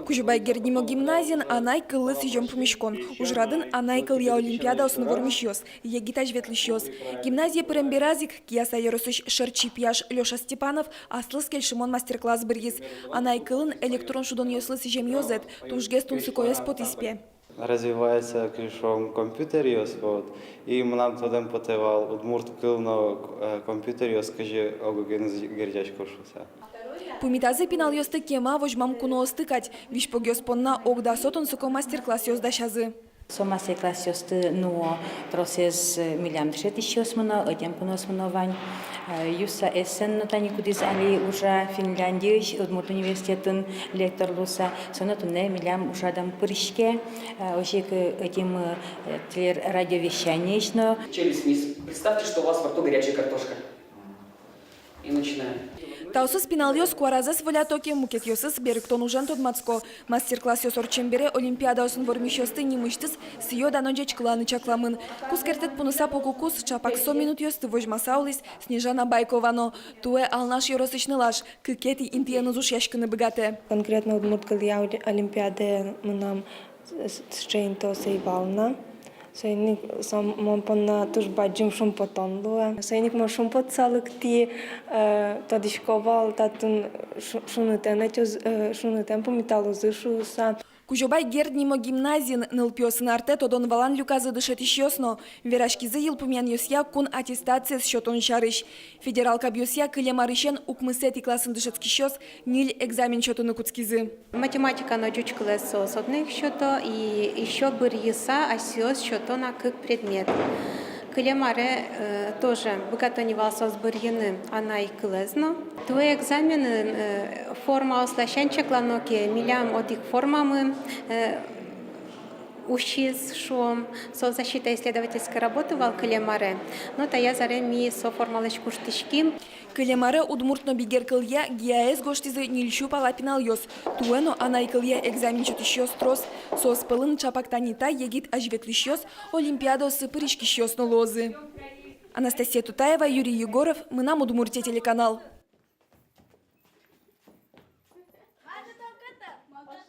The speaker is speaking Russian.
Кужубай герднимо гимназин анай кыллы сижем помешкон. Ужрадын анай кыл я олимпиада основ вормищёс. Егитаж ветлищёс. Гимназия пырэмберазик кияса еросыш шерчи пьяш Лёша Степанов аслыс кельшимон мастер-класс биргиз. Анай кылын электрон шудон ёслы сижем ёзет. Тужгес тунсыкояс потиспе. Развивається кришом комп'ютер, і нам туди потивав удмурт килно комп'ютер, скажи, огоген гердячко шуся. Пумитазы пинал ёсты кема вожмам куно остыкать. Виш погёс понна огда сотон суко мастер-класс ёздашазы. Somasi klasjosti nuo process miljam trzetišosmano, odjemponosmanovaň. Jussa essen notani kudis ali уже Финляндия, Удмурт университетын лекторлуса, сонотуне miljam ушадам пырышке, ожек этим радиовещание. Челюсть вниз. Представьте, что у вас во рту горячая картошка. И начинаем. Таусыз пинал ёс куаразас волятоке мукет ёсыз беріктон ужан тодмацко. Мастер-класс ёс орчембере олимпиада осын вормищёсты немыштыз сиё даноджеч кланы чакламын. Кускертет пунуса покукус чапак 100 минут ёсты вожмасаулис Снежана Байковано. Туэ алнаш ёросычнылаш, кыкети интиянызуш яшкыны богате. Конкретно удмурткал я олимпиаде нам счейнто сейвална. Сайник сам пона туж баджим шум потонлуа. Сайник ма шум потсалык ти тодишковал татун шунытен помиталузышуса. Кужобай герднимо гимназин нылпёсын арте тодон валан люказы дышетиш ёсно. Верашкизы ел пумян ёсья кун аттестация с счетон шарыш. Федералка бьёсья кылемарышен укмысет и классын дышетский щёс ниль экзамен счетоны куцкизы. Математика на дючклес одних счето и еще бырьеса асиос счето на как предмет. Кылемаре тоже богатонивался с бырьены, она и клезно. Твои экзамены форма ослащенча кланоки милям от их формамы ущиз шум соцзащита исследовательской работы вал Кылемаре. Но та я зареми со формалочку штычки. Кылемаре удмуртно бигер кылья ГИАС гоштизы нильшу палапинал ёс. Туэно анай кылья экзамен чутищёс трос. Сос пылын чапактанита егит ажветлищёс олимпиадо сыпырышкищёс лозы. Анастасия Тутаева, Юрий Егоров. Мы нам Удмуртия телеканал.